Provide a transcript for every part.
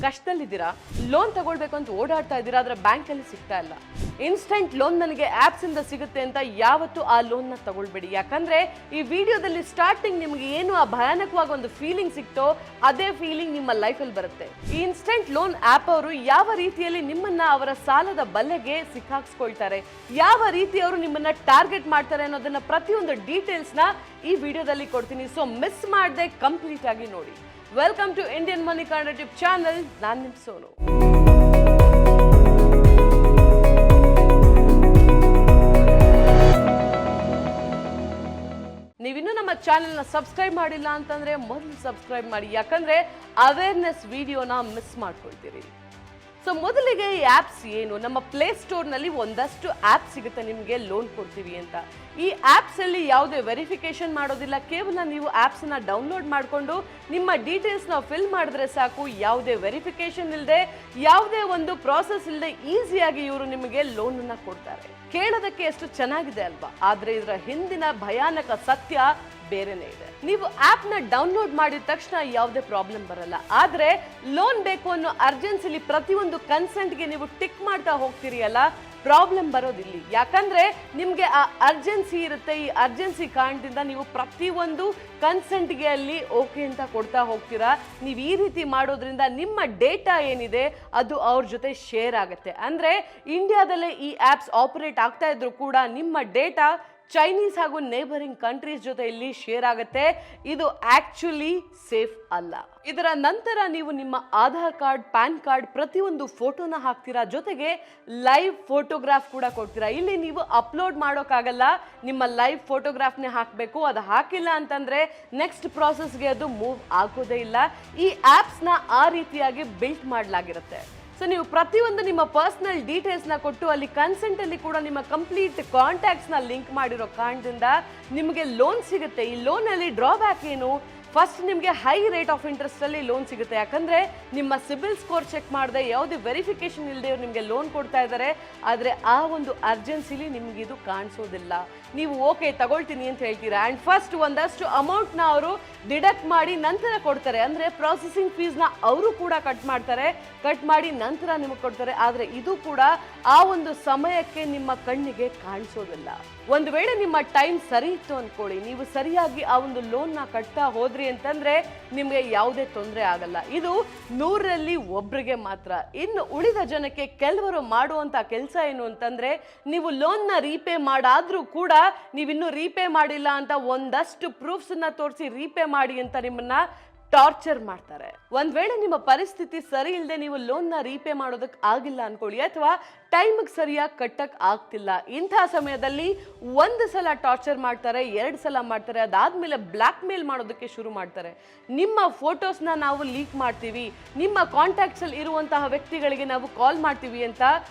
ಕಷ್ಟದಲ್ಲಿದ್ದೀರಾ, loan ತಗೊಳ್ಬೇಕು ಅಂತ ಓಡಾಡ್ತಾ ಇದ್ದೀರಾ, ಆದ್ರೆ ಬ್ಯಾಂಕಲ್ಲಿ ಸಿಗ್ತಾ ಇಲ್ಲ. ಇನ್ಸ್ಟೆಂಟ್ ಲೋನ್ ನನಗೆ ಆಪ್ಸ್ ಇಂದ ಸಿಗುತ್ತೆ ಅಂತ ಯಾವತ್ತೂ ಆ ಲೋನ್ ನ ತಗೊಳ್ಬೇಡಿ. ಯಾಕಂದ್ರೆ ಈ ವಿಡಿಯೋದಲ್ಲಿ ಸ್ಟಾರ್ಟಿಂಗ್ ನಿಮ್ಗೆ ಏನು ಆ ಭಯಾನಕವಾಗಿ ಒಂದು ಫೀಲಿಂಗ್ ಸಿಕ್ತೋ ಅದೇ ಫೀಲಿಂಗ್ ನಿಮ್ಮ ಲೈಫಲ್ಲಿ ಬರುತ್ತೆ. ಈ ಇನ್ಸ್ಟೆಂಟ್ ಲೋನ್ ಆಪ್ ಅವರು ಯಾವ ರೀತಿಯಲ್ಲಿ ನಿಮ್ಮನ್ನ ಅವರ ಸಾಲದ ಬಲೆಗೆ ಸಿಕ್ಕಾಕ್ಸ್ಕೊಳ್ತಾರೆ, ಯಾವ ರೀತಿ ಅವರು ನಿಮ್ಮನ್ನ ಟಾರ್ಗೆಟ್ ಮಾಡ್ತಾರೆ ಅನ್ನೋದನ್ನ ಪ್ರತಿಯೊಂದು ಡೀಟೇಲ್ಸ್ ನ ಈ ವಿಡಿಯೋದಲ್ಲಿ ಕೊಡ್ತೀನಿ. ಸೊ ಮಿಸ್ ಮಾಡದೆ ಕಂಪ್ಲೀಟ್ ಆಗಿ ನೋಡಿ. Welcome to Indian Money Kannada YouTube channel. ನಾನು ನಿಮ್ ಸೋನು. ನೀವಿನ್ನೂ ನಮ್ಮ ಚಾನೆಲ್ನ ಸಬ್ಸ್ಕ್ರೈಬ್ ಮಾಡಿಲ್ಲ ಅಂತಂದ್ರೆ ಮೊದಲು ಸಬ್ಸ್ಕ್ರೈಬ್ ಮಾಡಿ, ಯಾಕಂದ್ರೆ ಅವೇರ್ನೆಸ್ ವಿಡಿಯೋನ ಮಿಸ್ ಮಾಡ್ಕೊಳ್ತೀರಿ. ಸೊ ಮೊದಲಿಗೆ ಈ ಆ್ಯಪ್ಸ್ ಏನು, ನಮ್ಮ ಪ್ಲೇ ಸ್ಟೋರ್ನಲ್ಲಿ ಒಂದಷ್ಟು ಆ್ಯಪ್ ಸಿಗುತ್ತೆ ನಿಮಗೆ ಲೋನ್ ಕೊಡ್ತೀವಿ ಅಂತ. ಈ ಆ್ಯಪ್ಸಲ್ಲಿ ಯಾವುದೇ ವೆರಿಫಿಕೇಶನ್ ಮಾಡೋದಿಲ್ಲ, ಕೇವಲ ನೀವು ಆ್ಯಪ್ಸನ್ನ ಡೌನ್ಲೋಡ್ ಮಾಡಿಕೊಂಡು ನಿಮ್ಮ ಡೀಟೇಲ್ಸ್ನ ಫಿಲ್ ಮಾಡಿದ್ರೆ ಸಾಕು. ಯಾವುದೇ ವೆರಿಫಿಕೇಶನ್ ಇಲ್ಲದೆ, ಯಾವುದೇ ಒಂದು ಪ್ರಾಸೆಸ್ ಇಲ್ಲದೆ ಈಸಿಯಾಗಿ ಇವರು ನಿಮಗೆ ಲೋನನ್ನು ಕೊಡ್ತಾರೆ. ಕೇಳೋದಕ್ಕೆ ಎಷ್ಟು ಚೆನ್ನಾಗಿದೆ ಅಲ್ವಾ, ಆದರೆ ಇದರ ಹಿಂದಿನ ಭಯಾನಕ ಸತ್ಯ ಬೇರೆನೇ ಇದೆ. ನೀವು ಆಪ್ ನ ಡೌನ್ಲೋಡ್ ಮಾಡಿದ ತಕ್ಷಣ ಯಾವುದೇ ಪ್ರಾಬ್ಲಮ್ ಬರಲ್ಲ, ಆದ್ರೆ ಲೋನ್ ಬೇಕು ಅನ್ನೋ ಅರ್ಜೆನ್ಸಿಲಿ ಪ್ರತಿಯೊಂದು ಕನ್ಸೆಂಟ್ಗೆ ನೀವು ಟಿಕ್ ಮಾಡ್ತಾ ಹೋಗ್ತೀರಿ ಅಲ್ಲ, ಪ್ರಾಬ್ಲಮ್ ಬರೋದಿಲ್ಲ. ಯಾಕಂದ್ರೆ ನಿಮ್ಗೆ ಆ ಅರ್ಜೆನ್ಸಿ ಇರುತ್ತೆ. ಈ ಅರ್ಜೆನ್ಸಿ ಕಾರಣದಿಂದ ನೀವು ಪ್ರತಿಯೊಂದು ಕನ್ಸೆಂಟ್ಗೆ ಅಲ್ಲಿ ಓಕೆ ಅಂತ ಕೊಡ್ತಾ ಹೋಗ್ತೀರಾ. ನೀವು ಈ ರೀತಿ ಮಾಡೋದ್ರಿಂದ ನಿಮ್ಮ ಡೇಟಾ ಏನಿದೆ ಅದು ಅವ್ರ ಜೊತೆ ಶೇರ್ ಆಗುತ್ತೆ. ಅಂದ್ರೆ ಇಂಡಿಯಾದಲ್ಲೇ ಈ ಆಪ್ಸ್ ಆಪರೇಟ್ ಆಗ್ತಾ ಇದ್ರು ಕೂಡ ನಿಮ್ಮ ಡೇಟಾ ಚೈನೀಸ್ ಹಾಗೂ ನೇಬರಿಂಗ್ ಕಂಟ್ರೀಸ್ ಜೊತೆ ಇಲ್ಲಿ ಶೇರ್ ಆಗುತ್ತೆ. ಇದು ಆಕ್ಚುಲಿ ಸೇಫ್ ಅಲ್ಲ. ಇದರ ನಂತರ ನೀವು ನಿಮ್ಮ ಆಧಾರ್ ಕಾರ್ಡ್, ಪ್ಯಾನ್ ಕಾರ್ಡ್ ಪ್ರತಿಯೊಂದು ಫೋಟೋನ ಹಾಕ್ತೀರಾ, ಜೊತೆಗೆ ಲೈವ್ ಫೋಟೋಗ್ರಾಫ್ ಕೂಡ ಕೊಡ್ತೀರಾ. ಇಲ್ಲಿ ನೀವು ಅಪ್ಲೋಡ್ ಮಾಡೋಕ್ಕಾಗಲ್ಲ, ನಿಮ್ಮ ಲೈವ್ ಫೋಟೋಗ್ರಾಫ್ನೇ ಹಾಕಬೇಕು. ಅದು ಹಾಕಿಲ್ಲ ಅಂತಂದ್ರೆ ನೆಕ್ಸ್ಟ್ ಪ್ರಾಸೆಸ್ಗೆ ಅದು ಮೂವ್ ಆಗೋದೇ ಇಲ್ಲ. ಈ ಆ್ಯಪ್ಸ್ನ ಆ ರೀತಿಯಾಗಿ ಬಿಲ್ಟ್ ಮಾಡಲಾಗಿರುತ್ತೆ. ಸೊ ನೀವು ಪ್ರತಿಯೊಂದು ನಿಮ್ಮ ಪರ್ಸನಲ್ ಡೀಟೇಲ್ಸ್ನ ಕೊಟ್ಟು ಅಲ್ಲಿ ಕನ್ಸೆಂಟ್ ಅಲ್ಲಿ ಕೂಡ ನಿಮ್ಮ ಕಂಪ್ಲೀಟ್ ಕಾಂಟ್ಯಾಕ್ಟ್ಸ್ನ ಲಿಂಕ್ ಮಾಡಿರೋ ಕಾರಣದಿಂದ ನಿಮಗೆ ಲೋನ್ ಸಿಗುತ್ತೆ. ಈ ಲೋನಲ್ಲಿ ಡ್ರಾಬ್ಯಾಕ್ ಏನು, ಫಸ್ಟ್ ನಿಮಗೆ ಹೈ ರೇಟ್ ಆಫ್ ಇಂಟ್ರೆಸ್ಟ್ ಅಲ್ಲಿ ಲೋನ್ ಸಿಗುತ್ತೆ. ಯಾಕಂದ್ರೆ ನಿಮ್ಮ ಸಿಬಿಲ್ ಸ್ಕೋರ್ ಚೆಕ್ ಮಾಡದೆ, ಯಾವುದೇ ವೆರಿಫಿಕೇಶನ್ ಇಲ್ಲದೆ ಇವ್ರು ನಿಮಗೆ ಲೋನ್ ಕೊಡ್ತಾ ಇದ್ದಾರೆ. ಆದರೆ ಆ ಒಂದು ಅರ್ಜೆನ್ಸಿಲಿ ನಿಮ್ಗೆ ಇದು ಕಾಣಿಸೋದಿಲ್ಲ. ನೀವು ಓಕೆ ತಗೊಳ್ತೀನಿ ಅಂತ ಹೇಳ್ತೀರಾ, ಆ್ಯಂಡ್ ಫಸ್ಟ್ ಒಂದಷ್ಟು ಅಮೌಂಟ್ನ ಅವರು ಡಿಡಕ್ಟ್ ಮಾಡಿ ನಂತರ ಕೊಡ್ತಾರೆ. ಅಂದರೆ ಪ್ರಾಸೆಸಿಂಗ್ ಫೀಸ್ನ ಅವರು ಕೂಡ ಕಟ್ ಮಾಡ್ತಾರೆ, ಕಟ್ ಮಾಡಿ ನಂತರ ನಿಮಗೆ ಕೊಡ್ತಾರೆ. ಆದರೆ ಇದು ಕೂಡ ಆ ಒಂದು ಸಮಯಕ್ಕೆ ನಿಮ್ಮ ಕಣ್ಣಿಗೆ ಕಾಣಿಸೋದಿಲ್ಲ. ಒಂದು ವೇಳೆ ನಿಮ್ಮ ಟೈಮ್ ಸರಿ ಇತ್ತು ಅಂದ್ಕೊಳ್ಳಿ, ನೀವು ಸರಿಯಾಗಿ ಆ ಒಂದು ಲೋನ್ನ ಕಟ್ತಾ ಹೋದ್ರಿ ಅಂತಂದ್ರೆ ನಿಮಗೆ ಯಾವುದೇ ತೊಂದರೆ ಆಗಲ್ಲ. ಇದು 100ರಲ್ಲಿ ಒಬ್ರಿಗೆ ಮಾತ್ರ. ಇನ್ನು ಉಳಿದ ಜನಕ್ಕೆ ಕೆಲವರು ಮಾಡುವಂತ ಕೆಲಸ ಏನು ಅಂತಂದ್ರೆ, ನೀವು ಲೋನ್ನ ರೀಪೇ ಮಾಡಾದ್ರೂ ಕೂಡ ನೀವಿನ್ನೂ ರೀಪೇ ಮಾಡಿಲ್ಲ ಅಂತ ಒಂದಷ್ಟು ಪ್ರೂಫ್ಸ್ ಅನ್ನ ತೋರಿಸಿ ರೀಪೇ ಮಾಡಿ ಅಂತ ನಿಮ್ಮನ್ನ ಟಾರ್ಚರ್ ಮಾಡ್ತಾರೆ. ಒಂದ್ ವೇಳೆ ನಿಮ್ಮ ಪರಿಸ್ಥಿತಿ ಸರಿ ಇಲ್ಲದೆ ನೀವು ಲೋನ್ನ ರೀಪೇ ಮಾಡೋದಕ್ಕೆ ಆಗಿಲ್ಲ ಅನ್ಕೊಳ್ಳಿ, ಅಥವಾ ಟೈಮ್ಗೆ ಸರಿಯಾಗಿ ಕಟ್ಟಕ್ ಆಗ್ತಿಲ್ಲ, ಇಂಥ ಸಮಯದಲ್ಲಿ ಒಂದು ಸಲ ಟಾರ್ಚರ್ ಮಾಡ್ತಾರೆ, 2 ಸಲ ಮಾಡ್ತಾರೆ, ಅದಾದ್ಮೇಲೆ ಬ್ಲ್ಯಾಕ್ ಮೇಲ್ ಮಾಡೋದಕ್ಕೆ ಶುರು ಮಾಡ್ತಾರೆ. ನಿಮ್ಮ ಫೋಟೋಸ್ನ ನಾವು ಲೀಕ್ ಮಾಡ್ತೀವಿ, ನಿಮ್ಮ ಕಾಂಟ್ಯಾಕ್ಟ್ಸ್ ಅಲ್ಲಿ ಇರುವಂತಹ ವ್ಯಕ್ತಿಗಳಿಗೆ ನಾವು ಕಾಲ್ ಮಾಡ್ತೀವಿ ಅಂತ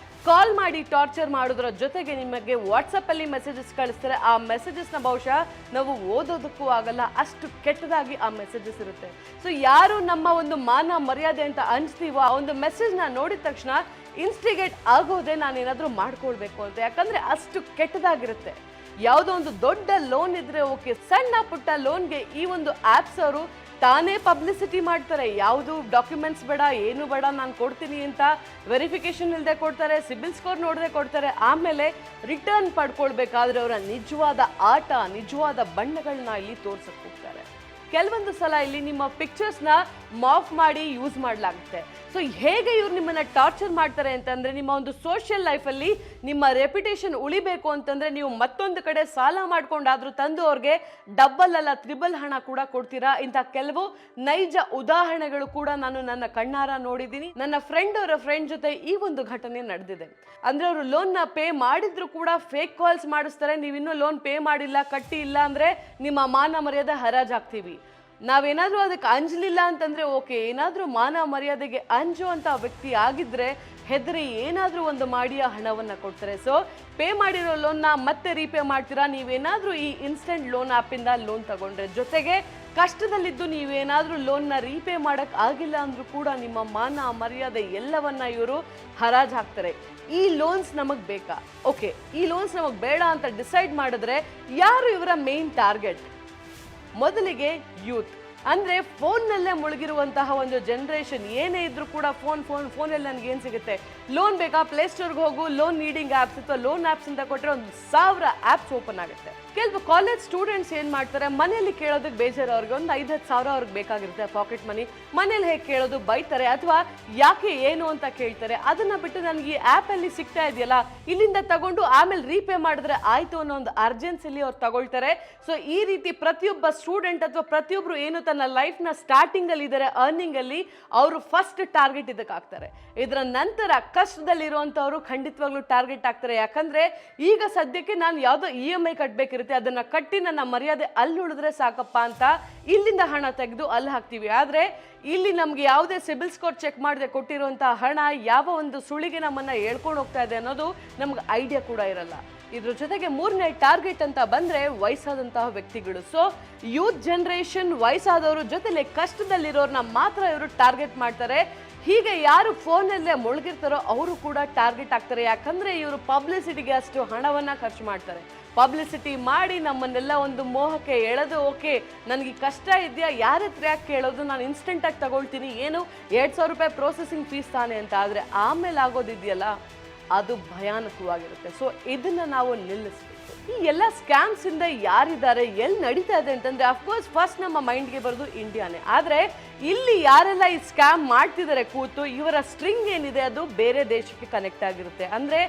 ಕಾಲ್ ಮಾಡಿ ಟಾರ್ಚರ್ ಮಾಡೋದ್ರ ಜೊತೆಗೆ ನಿಮಗೆ ವಾಟ್ಸಪ್ ಅಲ್ಲಿ ಮೆಸೇಜಸ್ ಕಳಿಸ್ತಾರೆ. ಆ ಮೆಸೇಜಸ್ನ ಬಹುಶಃ ನಾವು ಓದೋದಕ್ಕೂ ಆಗಲ್ಲ, ಅಷ್ಟು ಕೆಟ್ಟದಾಗಿ ಆ ಮೆಸೇಜಸ್ ಇರುತ್ತೆ. ಸೊ ಯಾರು ನಮ್ಮ ಒಂದು ಮಾನ ಮರ್ಯಾದೆ ಅಂತ ಅನ್ಸ್ತೀವೋ ಆ ಒಂದು ಮೆಸೇಜ್ನ ನೋಡಿದ ತಕ್ಷಣ ಇನ್ಸ್ಟಿಗೇಟ್ ಆಗೋದೇ ನಾನೇನಾದ್ರೂ ಮಾಡ್ಕೊಳ್ಬೇಕು ಅಂತ. ಯಾಕಂದ್ರೆ ಅಷ್ಟು ಕೆಟ್ಟದಾಗಿರುತ್ತೆ. ಯಾವುದೋ ಒಂದು ದೊಡ್ಡ ಲೋನ್ ಇದ್ರೆ ಓಕೆ, ಸಣ್ಣ ಪುಟ್ಟ ಲೋನ್ಗೆ ಈ ಒಂದು ಆಪ್ಸ್ ಅವರು ತಾನೇ ಪಬ್ಲಿಸಿಟಿ ಮಾಡ್ತಾರೆ. ಯಾವುದು ಡಾಕ್ಯುಮೆಂಟ್ಸ್ ಬೇಡ, ಏನು ಬೇಡ, ನಾನು ಕೊಡ್ತೀನಿ ಅಂತ ವೆರಿಫಿಕೇಶನ್ ಇಲ್ಲದೆ ಕೊಡ್ತಾರೆ, ಸಿಬಿಲ್ ಸ್ಕೋರ್ ನೋಡದೆ ಕೊಡ್ತಾರೆ. ಆಮೇಲೆ ರಿಟರ್ನ್ ಪಡ್ಕೊಳ್ಬೇಕಾದ್ರೆ ಅವರ ನಿಜವಾದ ಆಟ, ನಿಜವಾದ ಬಣ್ಣಗಳನ್ನ ಇಲ್ಲಿ ತೋರ್ಸಕ್ ಹೋಗ್ತಾರೆ. ಕೆಲವೊಂದು ಸಲ ಇಲ್ಲಿ ನಿಮ್ಮ ಪಿಕ್ಚರ್ಸ್ನ ಮಾಫ್ ಮಾಡಿ ಯೂಸ್ ಮಾಡಲಾಗುತ್ತೆ. ಸೊ ಹೇಗೆ ಇವ್ರು ನಿಮ್ಮನ್ನ ಟಾರ್ಚರ್ ಮಾಡ್ತಾರೆ ಅಂತಂದ್ರೆ, ನಿಮ್ಮ ಒಂದು ಸೋಷಿಯಲ್ ಲೈಫಲ್ಲಿ ನಿಮ್ಮ ರೆಪ್ಯುಟೇಷನ್ ಉಳಿಬೇಕು ಅಂತಂದ್ರೆ ನೀವು ಮತ್ತೊಂದು ಕಡೆ ಸಾಲ ಮಾಡ್ಕೊಂಡಾದ್ರೂ ತಂದು ಅವ್ರಿಗೆ ಡಬಲ್ ಅಲ್ಲ ತ್ರಿಬಲ್ ಹಣ ಕೂಡ ಕೊಡ್ತೀರಾ. ಇಂಥ ಕೆಲವು ನೈಜ ಉದಾಹರಣೆಗಳು ಕೂಡ ನಾನು ನನ್ನ ಕಣ್ಣಾರ ನೋಡಿದ್ದೀನಿ. ನನ್ನ ಅವರ ಫ್ರೆಂಡ್ ಜೊತೆ ಈ ಒಂದು ಘಟನೆ ನಡೆದಿದೆ. ಅಂದ್ರೆ ಅವರು ಲೋನ್ನ ಪೇ ಮಾಡಿದ್ರು ಕೂಡ ಫೇಕ್ ಕಾಲ್ಸ್ ಮಾಡಿಸ್ತಾರೆ. ನೀವಿನ್ನೂ ಲೋನ್ ಪೇ ಮಾಡಿಲ್ಲ, ಕಟ್ಟಿ ಇಲ್ಲ ಅಂದ್ರೆ ನಿಮ್ಮ ಮಾನ ಮರ್ಯಾದೆ ಹರಾಜಾಗ್ತೀವಿ. ನಾವೇನಾದ್ರೂ ಅದಕ್ಕೆ ಅಂಜಲಿಲ್ಲ ಅಂತಂದ್ರೆ ಓಕೆ, ಏನಾದ್ರೂ ಮಾನ ಮರ್ಯಾದೆಗೆ ಅಂಜುವಂತ ವ್ಯಕ್ತಿ ಆಗಿದ್ರೆ ಹೆದರಿ ಏನಾದ್ರೂ ಒಂದು ಮಾಡಿ ಆ ಹಣವನ್ನ ಕೊಡ್ತಾರೆ. ಸೊ ಪೇ ಮಾಡಿರೋ ಲೋನ್ನ ಮತ್ತೆ ರೀಪೇ ಮಾಡ್ತೀರಾ ನೀವೇನಾದ್ರೂ ಈ ಇನ್ಸ್ಟೆಂಟ್ ಲೋನ್ ಆ್ಯಪಿಂದ ಲೋನ್ ತಗೊಂಡ್ರೆ. ಜೊತೆಗೆ ಕಷ್ಟದಲ್ಲಿದ್ದು ನೀವೇನಾದ್ರೂ ಲೋನ್ನ ರೀಪೇ ಮಾಡಕ್ ಆಗಿಲ್ಲ ಅಂದ್ರೂ ಕೂಡ ನಿಮ್ಮ ಮಾನ ಮರ್ಯಾದೆ ಎಲ್ಲವನ್ನ ಇವರು ಹರಾಜ್ ಹಾಕ್ತಾರೆ. ಈ ಲೋನ್ಸ್ ನಮಗ್ ಬೇಕಾ, ಓಕೆ ಈ ಲೋನ್ಸ್ ನಮಗ್ ಬೇಡ ಅಂತ ಡಿಸೈಡ್ ಮಾಡಿದ್ರೆ ಯಾರು ಇವರ ಮೇನ್ ಟಾರ್ಗೆಟ್? ಮೊದಲಿಗೆ ಯೂತ್. ಅಂದ್ರೆ ಫೋನ್ನಲ್ಲೇ ಮುಳುಗಿರುವಂತಹ ಒಂದು ಜನರೇಷನ್. ಏನೇ ಇದ್ರೂ ಕೂಡ ಫೋನಲ್ಲಿ ನನಗೆ ಏನು ಸಿಗುತ್ತೆ, ಲೋನ್ ಬೇಕಾ, ಪ್ಲೇಸ್ಟೋರ್ಗೆ ಹೋಗು, ಲೋನ್ ನೀಡಿಂಗ್ ಆ್ಯಪ್ಸ್ ಅಥವಾ ಲೋನ್ ಆ್ಯಪ್ಸ್ ಅಂತ ಕೊಟ್ಟರೆ 1,000 ಆ್ಯಪ್ಸ್ ಓಪನ್ ಆಗುತ್ತೆ. ಕೆಲವು ಕಾಲೇಜ್ ಸ್ಟೂಡೆಂಟ್ಸ್ ಏನು ಮಾಡ್ತಾರೆ, ಮನೆಯಲ್ಲಿ ಕೇಳೋದಕ್ಕೆ ಬೇಜಾರು, ಅವ್ರಿಗೆ ಒಂದು 5-10 ಸಾವಿರ ಅವ್ರಿಗೆ ಬೇಕಾಗಿರುತ್ತೆ ಪಾಕೆಟ್ ಮನಿ. ಮನೇಲಿ ಹೇಗೆ ಕೇಳೋದು, ಬೈತಾರೆ ಅಥವಾ ಯಾಕೆ ಏನು ಅಂತ ಕೇಳ್ತಾರೆ. ಅದನ್ನ ಬಿಟ್ಟು ನನಗೆ ಈ ಆ್ಯಪಲ್ಲಿ ಸಿಗ್ತಾ ಇದೆಯಲ್ಲ, ಇಲ್ಲಿಂದ ತಗೊಂಡು ಆಮೇಲೆ ರೀಪೇ ಮಾಡಿದ್ರೆ ಆಯ್ತು ಅನ್ನೋ ಒಂದು ಅರ್ಜೆನ್ಸಿಲಿ ಅವ್ರು ತಗೊಳ್ತಾರೆ. ಸೊ ಈ ರೀತಿ ಪ್ರತಿಯೊಬ್ಬ ಸ್ಟೂಡೆಂಟ್ ಅಥವಾ ಪ್ರತಿಯೊಬ್ರು ಏನು ತನ್ನ ಲೈಫ್ನ ಸ್ಟಾರ್ಟಿಂಗ್ ಅಲ್ಲಿ ಇದ್ದಾರೆ, ಅರ್ನಿಂಗ್ ಅಲ್ಲಿ, ಅವರು ಫಸ್ಟ್ ಟಾರ್ಗೆಟ್ ಇದಕ್ಕೆ ಆಗ್ತಾರೆ. ಇದರ ನಂತರ ಕಷ್ಟದಲ್ಲಿರುವಂತವ್ರು ಖಂಡಿತವಾಗ್ಲೂ ಟಾರ್ಗೆಟ್ ಆಗ್ತಾರೆ. ಯಾಕಂದ್ರೆ ಈಗ ಸದ್ಯಕ್ಕೆ ನಾನು ಯಾವುದೋ EMI ಕಟ್ಟಬೇಕಿರುತ್ತೆ, ಅದನ್ನ ಕಟ್ಟಿ ನನ್ನ ಮರ್ಯಾದೆ ಅಲ್ಲಿ ಉಳಿದ್ರೆ ಸಾಕಪ್ಪ ಅಂತ ಇಲ್ಲಿಂದ ಹಣ ತೆಗೆದು ಅಲ್ಲಿ ಹಾಕ್ತೀವಿ. ಆದ್ರೆ ಇಲ್ಲಿ ನಮ್ಗೆ ಯಾವುದೇ ಸಿಬಿಲ್ ಸ್ಕೋರ್ ಚೆಕ್ ಮಾಡದೆ ಕೊಟ್ಟಿರುವಂತಹ ಹಣ ಯಾವ ಒಂದು ಸುಳಿಗೆ ನಮ್ಮನ್ನ ಹೇಳ್ಕೊಂಡು ಹೋಗ್ತಾ ಇದೆ ಅನ್ನೋದು ನಮ್ಗೆ ಐಡಿಯಾ ಕೂಡ ಇರಲ್ಲ. ಇದ್ರ ಜೊತೆಗೆ ಮೂರನೇ ಟಾರ್ಗೆಟ್ ಅಂತ ಬಂದ್ರೆ ವಯಸ್ಸಾದಂತಹ ವ್ಯಕ್ತಿಗಳು. ಸೊ ಯೂತ್ ಜನರೇಷನ್, ವಯಸ್ಸಾದವರು ಜೊತೆಲೆ ಕಷ್ಟದಲ್ಲಿರೋರ್ನ ಮಾತ್ರ ಇವರು ಟಾರ್ಗೆಟ್ ಮಾಡ್ತಾರೆ. ಹೀಗೆ ಯಾರು ಫೋನಲ್ಲೇ ಮುಳುಗಿರ್ತಾರೋ ಅವರು ಕೂಡ ಟಾರ್ಗೆಟ್ ಆಗ್ತಾರೆ. ಯಾಕಂದ್ರೆ ಇವರು ಪಬ್ಲಿಸಿಟಿಗೆ ಅಷ್ಟು ಹಣವನ್ನ ಖರ್ಚು ಮಾಡ್ತಾರೆ. ಪಬ್ಲಿಸಿಟಿ ಮಾಡಿ ನಮ್ಮನ್ನೆಲ್ಲ ಒಂದು ಮೋಹಕ್ಕೆ ಎಳೆದು, ಓಕೆ ನನಗೆ ಕಷ್ಟ ಇದೆಯಾ, ಯಾರ ಹತ್ರ ಯಾಕೆ ಕೇಳೋದು, ನಾನು ಇನ್ಸ್ಟೆಂಟಾಗಿ ತಗೊಳ್ತೀನಿ, ಏನು 2,000 ರೂಪಾಯಿ ಪ್ರೊಸೆಸಿಂಗ್ ಫೀಸ್ ತಾನೆ ಅಂತ. ಆದರೆ ಆಮೇಲೆ ಆಗೋದಿದೆಯಲ್ಲ, ಅದು ಭಯಾನಕವಾಗಿರುತ್ತೆ. ಸೊ ಇದನ್ನ ನಾವು ನಿಲ್ಲಿಸಬೇಕು. ಈ ಎಲ್ಲ ಸ್ಕ್ಯಾಮ್ಸ್ ಇಂದ ಯಾರಿದ್ದಾರೆ, ಎಲ್ಲಿ ನಡೀತಾ ಇದೆ ಅಂತಂದ್ರೆ ಅಫ್ಕೋರ್ಸ್ ಫಸ್ಟ್ ನಮ್ಮ ಮೈಂಡ್ಗೆ ಬರೋದು ಇಂಡಿಯಾನೇ. ಆದ್ರೆ ಇಲ್ಲಿ ಯಾರೆಲ್ಲ ಈ ಸ್ಕ್ಯಾಮ್ ಮಾಡ್ತಿದ್ದಾರೆ ಕೂತು, ಇವರ ಸ್ಟ್ರಿಂಗ್ ಏನಿದೆ ಅದು ಬೇರೆ ದೇಶಕ್ಕೆ ಕನೆಕ್ಟ್ ಆಗಿರುತ್ತೆ. ಅಂದ್ರೆ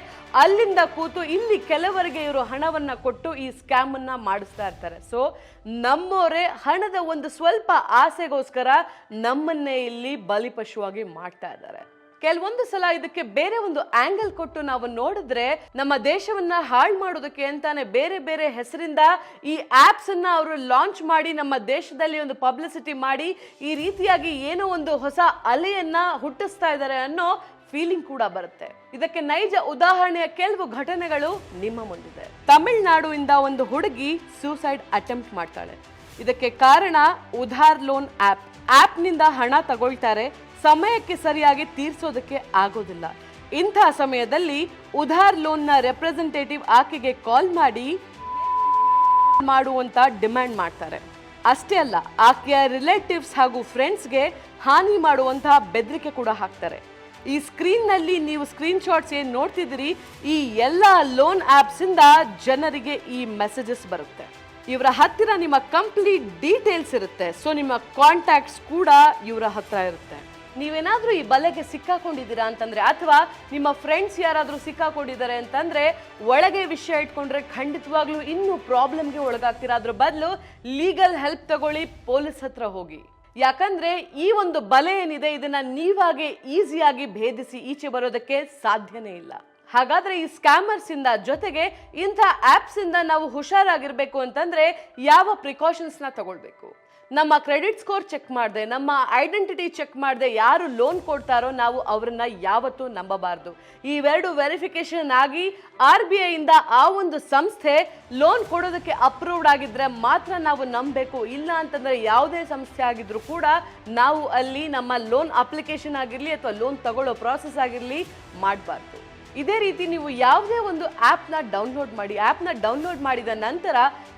ಅಲ್ಲಿಂದ ಕೂತು ಇಲ್ಲಿ ಕೆಲವರಿಗೆ ಇವರು ಹಣವನ್ನ ಕೊಟ್ಟು ಈ ಸ್ಕ್ಯಾಮ್ ಅನ್ನ ಮಾಡಿಸ್ತಾ ಇರ್ತಾರೆ. ಸೊ ನಮ್ಮವರೇ ಹಣದ ಒಂದು ಸ್ವಲ್ಪ ಆಸೆಗೋಸ್ಕರ ನಮ್ಮನ್ನೇ ಇಲ್ಲಿ ಬಲಿಪಶುವಾಗಿ ಮಾಡ್ತಾ ಇದ್ದಾರೆ. ಕೆಲವೊಂದು ಸಲ ಇದಕ್ಕೆ ಬೇರೆ ಒಂದು ಆಂಗಲ್ ಕೊಟ್ಟು ನಾವು ನೋಡಿದ್ರೆ, ನಮ್ಮ ದೇಶವನ್ನ ಹಾಳು ಮಾಡೋದಕ್ಕೆ ಅಂತಾನೆ ಬೇರೆ ಬೇರೆ ಹೆಸರಿಂದ ಈ ಆಪ್ಸ್ ಅನ್ನ ಅವರು ಲಾಂಚ್ ಮಾಡಿ ನಮ್ಮ ದೇಶದಲ್ಲಿ ಒಂದು ಪಬ್ಲಿಸಿಟಿ ಮಾಡಿ ಈ ರೀತಿಯಾಗಿ ಏನೋ ಒಂದು ಹೊಸ ಅಲೆಯನ್ನ ಹುಟ್ಟಿಸ್ತಾ ಇದ್ದಾರೆ ಅನ್ನೋ ಫೀಲಿಂಗ್ ಕೂಡ ಬರುತ್ತೆ. ಇದಕ್ಕೆ ನೈಜ ಉದಾಹರಣೆಯ ಕೆಲವು ಘಟನೆಗಳು ನಿಮ್ಮ ಮುಂದಿದೆ. ತಮಿಳುನಾಡುವಿಂದ ಒಂದು ಹುಡುಗಿ ಸೂಸೈಡ್ ಅಟೆಂಪ್ಟ್ ಮಾಡ್ತಾಳೆ. ಇದಕ್ಕೆ ಕಾರಣ ಉಧಾರ್ ಲೋನ್ ಆಪ್ನಿಂದ ಹಣ ತಗೊಳ್ತಾರೆ, ಸಮಯಕ್ಕೆ ಸರಿಯಾಗಿ ತೀರ್ಸೋದಕ್ಕೆ ಆಗೋದಿಲ್ಲ. ಇಂಥ ಸಮಯದಲ್ಲಿ ಉಧಾರ್ ಲೋನ್ನ ರೆಪ್ರೆಸೆಂಟೇಟಿವ್ ಆಕೆಗೆ ಕಾಲ್ ಮಾಡಿ ಮಾಡುವಂತ ಡಿಮ್ಯಾಂಡ್ ಮಾಡ್ತಾರೆ. ಅಷ್ಟೇ ಅಲ್ಲ, ಆಕೆಯ ರಿಲೇಟಿವ್ಸ್ ಹಾಗೂ ಫ್ರೆಂಡ್ಸ್ಗೆ ಹಾನಿ ಮಾಡುವಂತಹ ಬೆದರಿಕೆ ಕೂಡ ಹಾಕ್ತಾರೆ. ಈ ಸ್ಕ್ರೀನ್ನಲ್ಲಿ ನೀವು ಸ್ಕ್ರೀನ್ ಶಾಟ್ಸ್ ಏನು ನೋಡ್ತಿದ್ದೀರಿ, ಈ ಎಲ್ಲ ಲೋನ್ ಆಪ್ಸ್ ಇಂದ ಜನರಿಗೆ ಈ ಮೆಸೇಜಸ್ ಬರುತ್ತೆ. ಇವರ ಹತ್ತಿರ ನಿಮ್ಮ ಕಂಪ್ಲೀಟ್ ಡೀಟೇಲ್ಸ್ ಇರುತ್ತೆ. ಸೊ ನಿಮ್ಮ ಕಾಂಟ್ಯಾಕ್ಟ್ಸ್ ಕೂಡ ಇವರ ಹತ್ರ ಇರುತ್ತೆ. ನೀವೇನಾದ್ರೂ ಈ ಬಲೆಗೆ ಸಿಕ್ಕಾಕೊಂಡಿದ್ದೀರಾ ಅಂತಂದ್ರೆ, ಅಥವಾ ನಿಮ್ಮ ಫ್ರೆಂಡ್ಸ್ ಯಾರಾದ್ರೂ ಸಿಕ್ಕಾಕೊಂಡಿದ್ದಾರೆ ಅಂತಂದ್ರೆ, ಒಳಗೆ ವಿಷಯ ಇಟ್ಕೊಂಡ್ರೆ ಖಂಡಿತವಾಗ್ಲೂ ಇನ್ನೂ ಪ್ರಾಬ್ಲಮ್ಗೆ ಒಳಗಾಗ್ತೀರಾ. ಅದ್ರ ಬದಲು ಲೀಗಲ್ ಹೆಲ್ಪ್ ತಗೊಳ್ಳಿ, ಪೊಲೀಸ್ ಹತ್ರ ಹೋಗಿ. ಯಾಕಂದ್ರೆ ಈ ಒಂದು ಬಲೆ ಏನಿದೆ, ಇದನ್ನ ನೀವಾಗೆ ಈಸಿಯಾಗಿ ಭೇದಿಸಿ ಈಚೆ ಬರೋದಕ್ಕೆ ಸಾಧ್ಯನೇ ಇಲ್ಲ. ಹಾಗಾದ್ರೆ ಈ ಸ್ಕ್ಯಾಮರ್ಸ್ ಇಂದ ಜೊತೆಗೆ ಇಂಥ ಆಪ್ಸ್ ಇಂದ ನಾವು ಹುಷಾರಾಗಿರ್ಬೇಕು ಅಂತಂದ್ರೆ ಯಾವ ಪ್ರಿಕಾಷನ್ಸ್ ನ ತಗೊಳ್ಬೇಕು? ನಮ್ಮ ಕ್ರೆಡಿಟ್ ಸ್ಕೋರ್ ಚೆಕ್ ಮಾಡದೆ, ನಮ್ಮ ಐಡೆಂಟಿಟಿ ಚೆಕ್ ಮಾಡದೆ ಯಾರು ಲೋನ್ ಕೊಡ್ತಾರೋ ನಾವು ಅವರನ್ನ ಯಾವತ್ತೂ ನಂಬಬಾರ್ದು. ಇವೆರಡು ವೆರಿಫಿಕೇಶನ್ ಆಗಿ RBI ಇಂದ ಆ ಒಂದು ಸಂಸ್ಥೆ ಲೋನ್ ಕೊಡೋದಕ್ಕೆ ಅಪ್ರೂವ್ಡ್ ಆಗಿದ್ರೆ ಮಾತ್ರ ನಾವು ನಂಬಬೇಕು. ಇಲ್ಲ ಅಂತಂದ್ರೆ ಯಾವುದೇ ಸಂಸ್ಥೆ ಆಗಿದ್ರು ಕೂಡ ನಾವು ಅಲ್ಲಿ ನಮ್ಮ ಲೋನ್ ಅಪ್ಲಿಕೇಶನ್ ಆಗಿರ್ಲಿ ಅಥವಾ ಲೋನ್ ತಗೊಳ್ಳೋ ಪ್ರಾಸೆಸ್ ಆಗಿರ್ಲಿ ಮಾಡಬಾರ್ದು. ಇದೇ ರೀತಿ ನೀವು ಯಾವುದೇ ಒಂದು ಆ್ಯಪ್ನ ಡೌನ್ಲೋಡ್ ಮಾಡಿ. ಆ್ಯಪ್ನ ಡೌನ್ಲೋಡ್ ಮಾಡಿದ ನಂತರ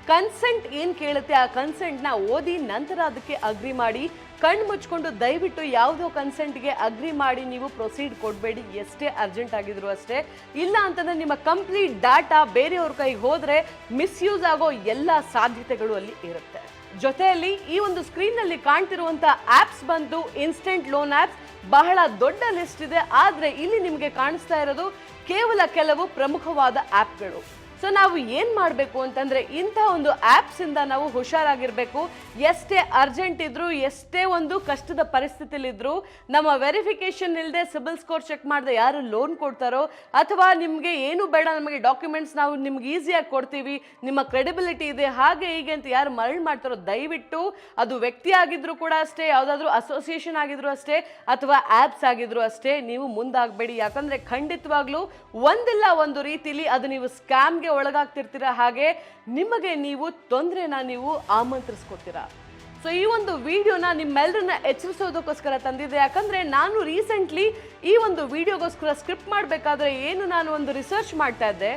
ಕನ್ಸೆಂಟ್ ಏನು ಕೇಳುತ್ತೆ ಆ ಕನ್ಸೆಂಟ್ನ ಓದಿ ನಂತರ ಅದಕ್ಕೆ ಅಗ್ರಿ ಮಾಡಿ. ಕಣ್ಣು ಮುಚ್ಕೊಂಡು ದಯವಿಟ್ಟು ಯಾವುದೋ ಕನ್ಸೆಂಟ್ಗೆ ಅಗ್ರಿ ಮಾಡಿ ನೀವು ಪ್ರೊಸೀಡ್ ಕೊಡಬೇಡಿ, ಎಷ್ಟೇ ಅರ್ಜೆಂಟ್ ಆಗಿದ್ರು ಅಷ್ಟೇ. ಇಲ್ಲ ಅಂತಂದ್ರೆ ನಿಮ್ಮ ಕಂಪ್ಲೀಟ್ ಡಾಟಾ ಬೇರೆಯವ್ರ ಕೈಗೆ ಹೋದರೆ ಮಿಸ್ಯೂಸ್ ಆಗೋ ಎಲ್ಲ ಸಾಧ್ಯತೆಗಳು ಅಲ್ಲಿ ಇರುತ್ತೆ. ಜೊತೆಯಲ್ಲಿ ಈ ಒಂದು ಸ್ಕ್ರೀನ್ನಲ್ಲಿ ಕಾಣ್ತಿರುವಂಥ ಆ್ಯಪ್ಸ್ ಬಂದು ಇನ್ಸ್ಟೆಂಟ್ ಲೋನ್ ಆ್ಯಪ್ಸ್, ಬಹಳ ದೊಡ್ಡ ಲಿಸ್ಟ್ ಇದೆ. ಆದರೆ ಇಲ್ಲಿ ನಿಮಗೆ ಕಾಣಿಸ್ತಾ ಇರೋದು ಕೇವಲ ಕೆಲವು ಪ್ರಮುಖವಾದ ಆ್ಯಪ್ಗಳು. ಸೊ ನಾವು ಏನು ಮಾಡಬೇಕು ಅಂತಂದರೆ, ಇಂಥ ಒಂದು ಆ್ಯಪ್ಸಿಂದ ನಾವು ಹುಷಾರಾಗಿರಬೇಕು. ಎಷ್ಟೇ ಅರ್ಜೆಂಟ್ ಇದ್ರೂ, ಎಷ್ಟೇ ಒಂದು ಕಷ್ಟದ ಪರಿಸ್ಥಿತಿಲಿದ್ರೂ, ನಮ್ಮ ವೆರಿಫಿಕೇಷನ್ ಇಲ್ಲದೆ ಸಿಬಿಲ್ ಸ್ಕೋರ್ ಚೆಕ್ ಮಾಡದೆ ಯಾರು ಲೋನ್ ಕೊಡ್ತಾರೋ, ಅಥವಾ ನಿಮಗೆ ಏನು ಬೇಡ, ನಮಗೆ ಡಾಕ್ಯುಮೆಂಟ್ಸ್ ನಾವು ನಿಮ್ಗೆ ಈಸಿಯಾಗಿ ಕೊಡ್ತೀವಿ, ನಿಮ್ಮ ಕ್ರೆಡಿಬಿಲಿಟಿ ಇದೆ, ಹಾಗೆ ಹೀಗೆ ಅಂತ ಯಾರು ಮರಳು ಮಾಡ್ತಾರೋ, ದಯವಿಟ್ಟು ಅದು ವ್ಯಕ್ತಿ ಆಗಿದ್ರು ಕೂಡ ಅಷ್ಟೇ, ಯಾವುದಾದ್ರೂ ಅಸೋಸಿಯೇಷನ್ ಆಗಿದ್ರು ಅಷ್ಟೇ, ಅಥವಾ ಆ್ಯಪ್ಸ್ ಆಗಿದ್ರು ಅಷ್ಟೇ, ನೀವು ಮುಂದಾಗಬೇಡಿ. ಯಾಕಂದರೆ ಖಂಡಿತವಾಗ್ಲೂ ಒಂದಿಲ್ಲ ಒಂದು ರೀತಿಲಿ ಅದು ನೀವು ಸ್ಕ್ಯಾಮ್ಗೆ ಒಳಗಾಗ್ತಿರ್ತೀರ, ಹಾಗೆ ನಿಮಗೆ ನೀವು ತೊಂದರೆನ ನೀವು ಆಮಂತ್ರಿಸ್ಕೊತೀರಾ. ಸೊ ಈ ಒಂದು ವಿಡಿಯೋನ ನಿಮ್ಮೆಲ್ಲರನ್ನ ಎಚ್ಚರಿಸೋದಕ್ಕೋಸ್ಕರ ತಂದಿದ್ದೆ. ಯಾಕಂದ್ರೆ ನಾನು ರೀಸೆಂಟ್ಲಿ ಈ ಒಂದು ವಿಡಿಯೋಗೋಸ್ಕರ ಸ್ಕ್ರಿಪ್ಟ್ ಮಾಡಬೇಕಾದ್ರೆ ಏನು ನಾನು ಒಂದು ರಿಸರ್ಚ್ ಮಾಡ್ತಾ ಇದ್ದೆ,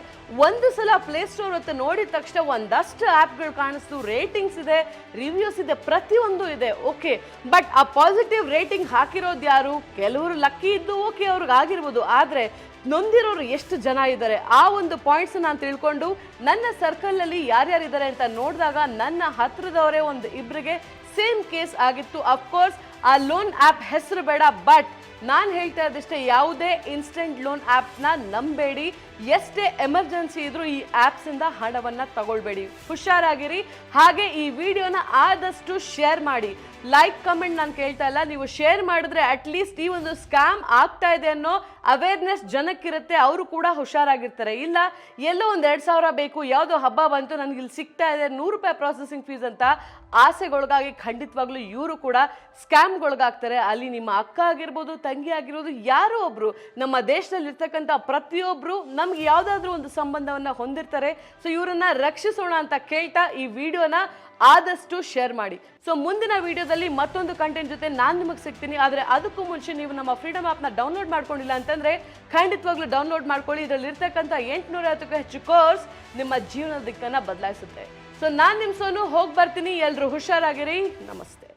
ಒಂದು ಸಲ ಪ್ಲೇಸ್ಟೋರ್ ಅಂತ ನೋಡಿದ ತಕ್ಷಣ ಒಂದಷ್ಟು ಆ್ಯಪ್ಗಳು ಕಾಣಿಸ್ತು, ರೇಟಿಂಗ್ಸ್ ಇದೆ, ರಿವ್ಯೂಸ್ ಇದೆ, ಪ್ರತಿಯೊಂದು ಇದೆ. ಓಕೆ, ಬಟ್ ಆ ಪಾಸಿಟಿವ್ ರೇಟಿಂಗ್ ಹಾಕಿರೋದು ಯಾರು? ಕೆಲವರು ಲಕ್ಕಿ ಇದ್ದು ಓಕೆ ಅವ್ರಿಗೆ ಆಗಿರ್ಬೋದು, ಆದರೆ ನೊಂದಿರೋರು ಎಷ್ಟು ಜನ ಇದ್ದಾರೆ ಆ ಒಂದು ಪಾಯಿಂಟ್ಸ್ ನಾನು ತಿಳ್ಕೊಂಡು ನನ್ನ ಸರ್ಕಲ್ನಲ್ಲಿ ಯಾರ್ಯಾರಿದ್ದಾರೆ ಅಂತ ನೋಡಿದಾಗ ನನ್ನ ಹತ್ರದವರೇ ಒಂದು ಇಬ್ಬರಿಗೆ ಸೇಮ್ ಕೇಸ್ ಆಗಿತ್ತು. ಅಫ್ಕೋರ್ಸ್ ಆ ಲೋನ್ ಆ್ಯಪ್ ಹೆಸರು ಬೇಡ, ಬಟ್ ನಾನು ಹೇಳ್ತಾ ಇದ್ದಷ್ಟೇ, ಯಾವುದೇ ಇನ್ಸ್ಟೆಂಟ್ ಲೋನ್ ಆ್ಯಪ್ನ ನಂಬೇಡಿ. ಎಷ್ಟೇ ಎಮರ್ಜೆನ್ಸಿ ಇದ್ರೂ ಈ ಆ್ಯಪ್ಸಿಂದ ಹಣವನ್ನು ತಗೊಳ್ಬೇಡಿ, ಹುಷಾರಾಗಿರಿ. ಹಾಗೆ ಈ ವಿಡಿಯೋನ ಆದಷ್ಟು ಶೇರ್ ಮಾಡಿ. ಲೈಕ್ ಕಮೆಂಟ್ ನಾನು ಕೇಳ್ತಾ ಇಲ್ಲ, ನೀವು ಶೇರ್ ಮಾಡಿದ್ರೆ ಅಟ್ಲೀಸ್ಟ್ ಈ ಒಂದು ಸ್ಕ್ಯಾಮ್ ಆಗ್ತಾ ಇದೆ ಅನ್ನೋ ಅವೇರ್ನೆಸ್ ಜನಕ್ಕಿರುತ್ತೆ, ಅವರು ಕೂಡ ಹುಷಾರಾಗಿರ್ತಾರೆ. ಇಲ್ಲ ಎಲ್ಲೋ ಒಂದು 2,000 ಬೇಕು, ಯಾವುದೋ ಹಬ್ಬ ಬಂತು, ನನಗೆ ಇಲ್ಲಿ ಸಿಗ್ತಾ ಇದೆ ₹100 ಪ್ರಾಸೆಸಿಂಗ್ ಫೀಸ್ ಅಂತ ಆಸೆಗೊಳಗಾಗಿ ಖಂಡಿತವಾಗ್ಲೂ ಇವರು ಕೂಡ ಸ್ಕ್ಯಾಮ್ಗೊಳಗಾಗ್ತಾರೆ. ಅಲ್ಲಿ ನಿಮ್ಮ ಅಕ್ಕ ಆಗಿರ್ಬೋದು, ತಂಗಿ ಆಗಿರ್ಬೋದು, ಯಾರೋ ಒಬ್ರು ನಮ್ಮ ದೇಶದಲ್ಲಿ ಇರ್ತಕ್ಕಂಥ ಪ್ರತಿಯೊಬ್ರು ನಮ್ಗೆ ಯಾವುದಾದ್ರೂ ಒಂದು ಸಂಬಂಧವನ್ನ ಹೊಂದಿರ್ತಾರೆ. ಸೊ ಇವರನ್ನ ರಕ್ಷಿಸೋಣ ಅಂತ ಕೇಳ್ತಾ ಈ ವಿಡಿಯೋನ ಆದಷ್ಟು ಶೇರ್ ಮಾಡಿ. ಸೊ ಮುಂದಿನ ವಿಡಿಯೋದಲ್ಲಿ ಮತ್ತೊಂದು ಕಂಟೆಂಟ್ ಜೊತೆ ನಾನು ನಿಮಗೆ ಸಿಗ್ತೀನಿ. ಆದರೆ ಅದಕ್ಕೂ ಮುಂಚೆ ನೀವು ನಮ್ಮ ಫ್ರೀಡಮ್ ಆ್ಯಪ್ನ ಡೌನ್ಲೋಡ್ ಮಾಡ್ಕೊಂಡಿಲ್ಲ ಅಂತಂದ್ರೆ ಖಂಡಿತವಾಗ್ಲೂ ಡೌನ್ಲೋಡ್ ಮಾಡ್ಕೊಳ್ಳಿ. ಇದರಲ್ಲಿ ಇರ್ತಕ್ಕಂಥ 850ಕ್ಕೂ ಹೆಚ್ಚು ಕೋರ್ಸ್ ನಿಮ್ಮ ಜೀವನದ ದಿಕ್ಕನ್ನ ಬದಲಾಯಿಸುತ್ತೆ. ಸೊ ನಾನು ನಿಮ್ಮ ಸೋನು ಹೋಗಿ ಬರ್ತೀನಿ. ಎಲ್ಲರೂ ಹುಷಾರಾಗಿರಿ. ನಮಸ್ತೆ.